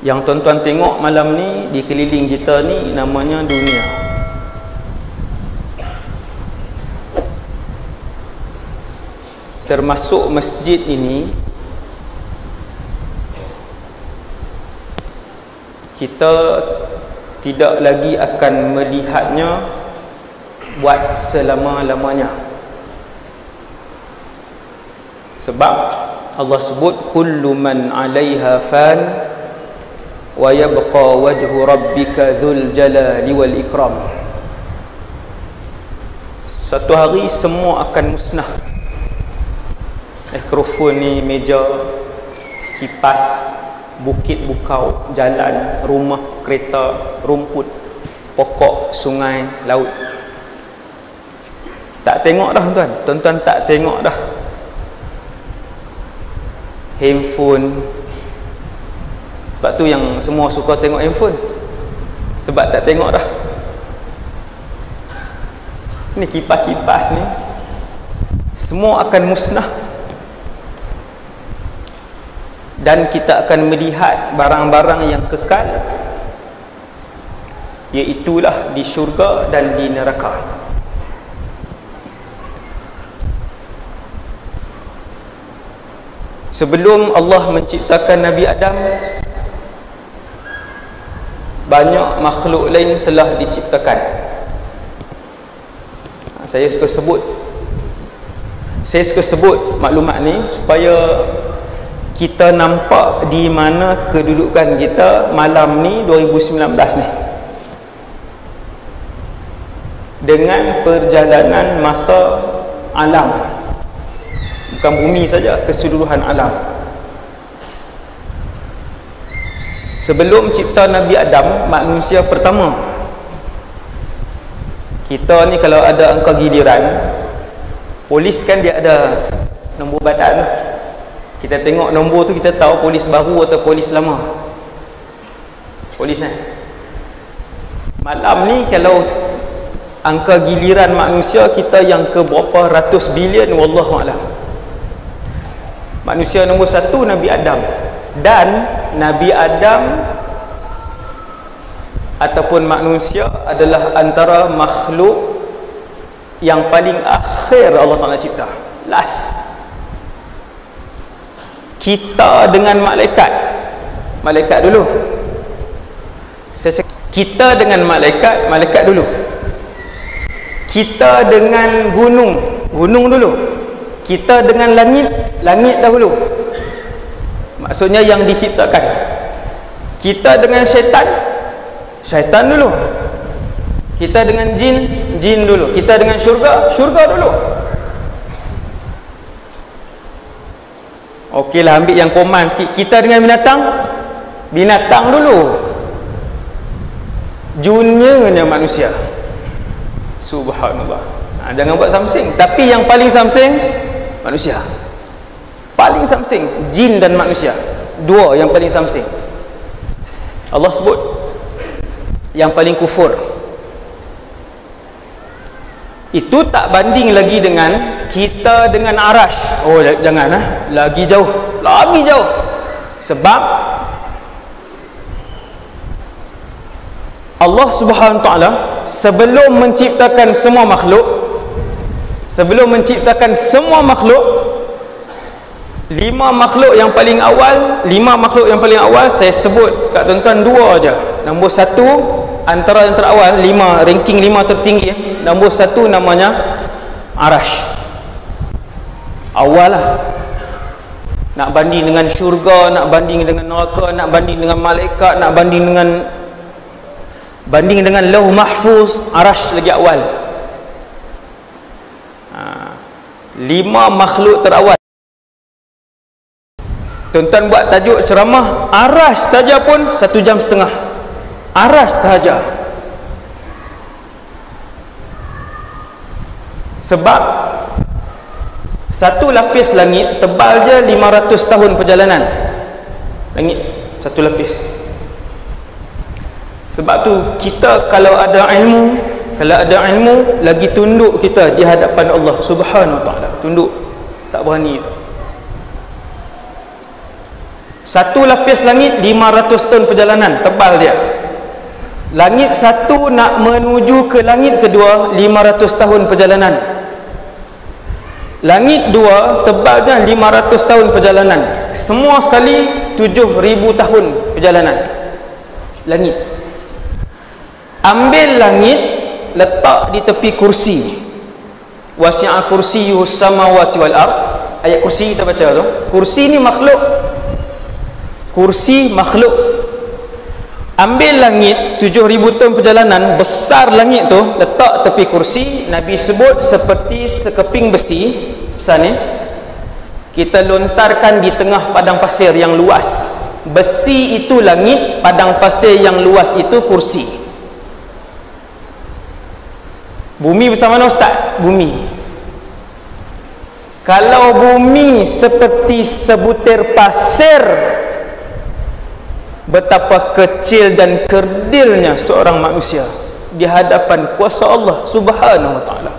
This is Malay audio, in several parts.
Yang tuan-tuan tengok malam ni di keliling kita ni namanya dunia. Termasuk masjid ini, kita tidak lagi akan melihatnya buat selama-lamanya. Sebab Allah sebut kullu man 'alaiha fan wa yabqa wajhu rabbika dzul jalali wal ikram. Satu hari semua akan musnah. Mikrofon ni, meja, kipas, bukit bukau, jalan, rumah, kereta, rumput, pokok, sungai, laut. Tak tengok dah tuan. Tuan-tuan tak tengok dah. Handphone. Sebab tu yang semua suka tengok handphone. Sebab tak tengok dah. Ni kipas-kipas ni semua akan musnah. Dan kita akan melihat barang-barang yang kekal, iaitulah di syurga dan di neraka. Sebelum Allah menciptakan Nabi Adam, banyak makhluk lain telah diciptakan. Saya suka sebut maklumat ni supaya kita nampak di mana kedudukan kita malam ni 2019 ni, dengan perjalanan masa alam, bukan bumi saja, keseluruhan alam. Sebelum cipta Nabi Adam, manusia pertama, kita ni kalau ada angka giliran, polis kan dia ada nombor badan. Kita tengok nombor tu, kita tahu polis baru atau polis lama. Polis malam ni kalau angka giliran manusia kita yang ke berapa ratus bilion, wallahualam. Manusia nombor satu Nabi Adam. Dan Nabi Adam ataupun manusia adalah antara makhluk yang paling akhir Allah Ta'ala cipta, last. Kita dengan malaikat dulu. Kita dengan malaikat dulu. Kita dengan gunung dulu. Kita dengan langit dahulu. Maksudnya yang diciptakan. Kita dengan syaitan dulu. Kita dengan jin dulu. Kita dengan syurga dulu. Okeylah, ambil yang common sikit. Kita dengan binatang dulu. Juniornya manusia. Subhanallah. Jangan buat samsing. Tapi yang paling samsing manusia. Paling samsing jin dan manusia. Dua yang paling samsing. Allah sebut yang paling kufur. Itu tak banding lagi dengan kita dengan arash. Oh jangan lagi jauh. Sebab Allah Subhanahu Wa Taala sebelum menciptakan semua makhluk, lima makhluk yang paling awal saya sebut kat tuan-tuan dua aja. Nombor satu antara yang terawal, ranking 5 tertinggi. Nombor satu namanya arash. Awal lah. Nak banding dengan syurga, nak banding dengan neraka, nak banding dengan malaikat, nak banding dengan lauh mahfuz, arash lagi awal. 5 makhluk terawal. Tuan-tuan buat tajuk ceramah arash saja pun 1 jam setengah. Arash saja. Sebab satu lapis langit tebal je 500 tahun perjalanan. Langit satu lapis. Sebab tu kita kalau ada ilmu lagi tunduk kita di hadapan Allah Subhanahu Wa Taala. Tunduk, tak berani. Satu lapis langit 500 tahun perjalanan tebal dia. Langit satu nak menuju ke langit kedua 500 tahun perjalanan. Langit dua tebalnya 500 tahun perjalanan. Semua sekali 7,000 tahun perjalanan. Langit. Ambil langit, letak di tepi kursi. Wasi'a kursiyyus samawati wal ard. Ayat kursi kita baca tu. Kursi ni makhluk. Kursi makhluk. Ambil langit 7,000 tahun perjalanan, besar langit tu, letak tepi kursi. Nabi sebut seperti sekeping besi. Besar ni kita lontarkan di tengah padang pasir yang luas. Besi itu langit, padang pasir yang luas itu kursi. Bumi bersama mana Ustaz? Bumi. Kalau bumi seperti sebutir pasir, betapa kecil dan kerdilnya seorang manusia di hadapan kuasa Allah Subhanahu wa taala.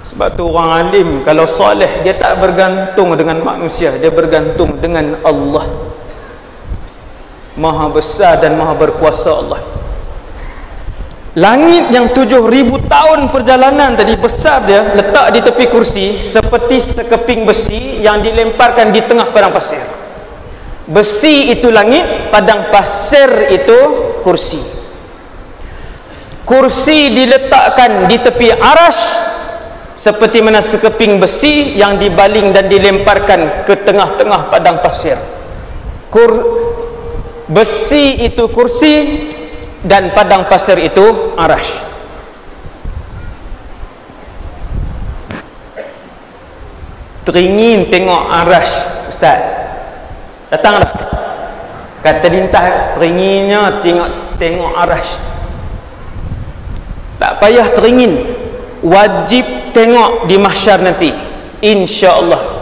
Sebab tu orang alim kalau soleh, dia tak bergantung dengan manusia, dia bergantung dengan Allah. Maha besar dan maha berkuasa Allah. Langit yang 7,000 tahun perjalanan tadi, besar dia, letak di tepi kursi seperti sekeping besi yang dilemparkan di tengah padang pasir. Besi itu langit, padang pasir itu kursi. Kursi diletakkan di tepi arash seperti mana sekeping besi yang dibaling dan dilemparkan ke tengah-tengah padang pasir. Besi itu kursi dan padang pasir itu arash. Teringin tengok arash Ustaz. Datang tak? Kata lintah teringinnya tengok arash. Tak payah teringin, wajib tengok di mahsyar nanti, insya-Allah.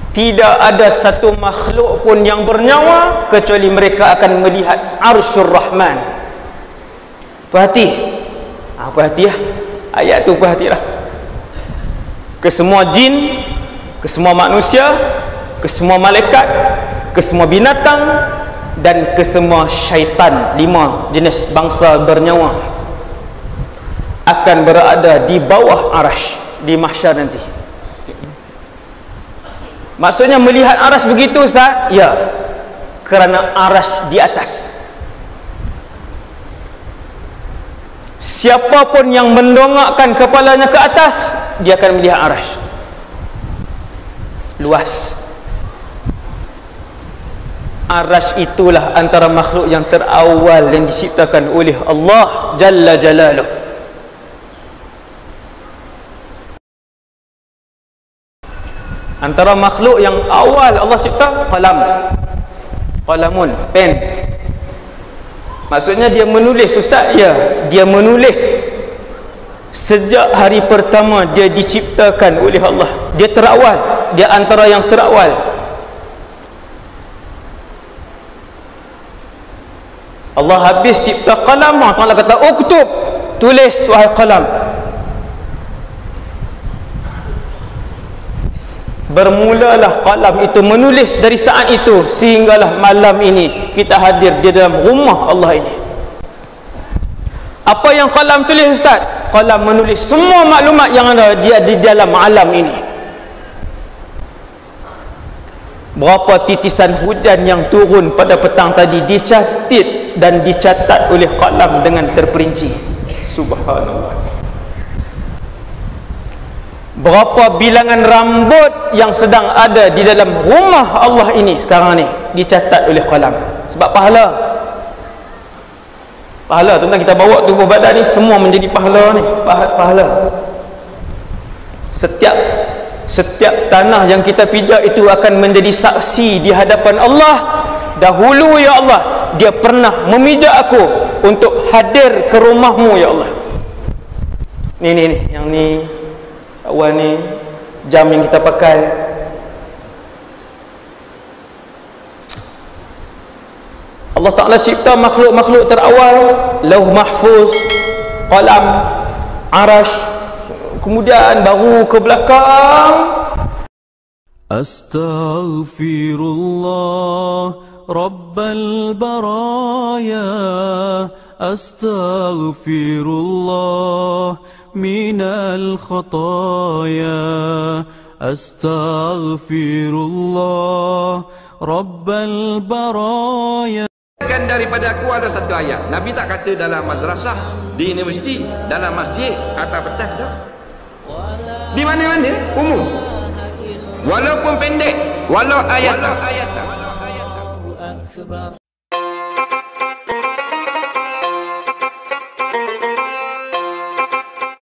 Tidak ada satu makhluk pun yang bernyawa kecuali mereka akan melihat Arsyur Rahman. Perhati. Perhati lah. Ayat tu perhatilah. Ke semua jin, ke semua manusia, ke semua malaikat, ke semua binatang, dan ke semua syaitan, 5 jenis bangsa bernyawa akan berada di bawah arash di mahsyar nanti. Maksudnya melihat arash begitu Ustaz? Ya, kerana arash di atas. Siapapun yang mendongakkan kepalanya ke atas, dia akan melihat arash luas. Arash itulah antara makhluk yang terawal yang diciptakan oleh Allah Jalla Jalaluh. Antara makhluk yang awal Allah cipta, qalam. Qalamun, pen. Maksudnya dia menulis Ustaz? Ya, dia menulis. Sejak hari pertama dia diciptakan oleh Allah. Dia terawal, dia antara yang terawal. Allah habis cipta qalam, Allah Ta'ala kata uktub, tulis wahai qalam. Bermulalah qalam itu menulis dari saat itu sehinggalah malam ini kita hadir di dalam rumah Allah ini. Apa yang qalam tulis Ustaz? Qalam menulis semua maklumat yang ada di dalam alam ini. Berapa titisan hujan yang turun pada petang tadi dicatat dan dicatat oleh qalam dengan terperinci. Subhanallah. Berapa bilangan rambut yang sedang ada di dalam rumah Allah ini sekarang ni dicatat oleh qalam. Sebab pahala. Pahala tuan-tuan, kita bawa tubuh badan ni semua menjadi pahala ni, pahala. Setiap tanah yang kita pijak itu akan menjadi saksi di hadapan Allah. Dahulu ya Allah, dia pernah memijak aku untuk hadir ke rumahmu ya Allah. Ni yang ni awal ni jam yang kita pakai. Allah Ta'ala cipta makhluk-makhluk terawal, lauh mahfuz, qalam, arash, kemudian baru ke belakang. Astaghfirullah Rabbal baraya, Astaghfirullah minal khataya, Astaghfirullah Rabbal baraya. Kan daripada aku ada satu ayat. Nabi tak kata dalam madrasah, di universiti, dalam masjid, atas petang dah. Di mana-mana umum. Walaupun pendek, walau ayat.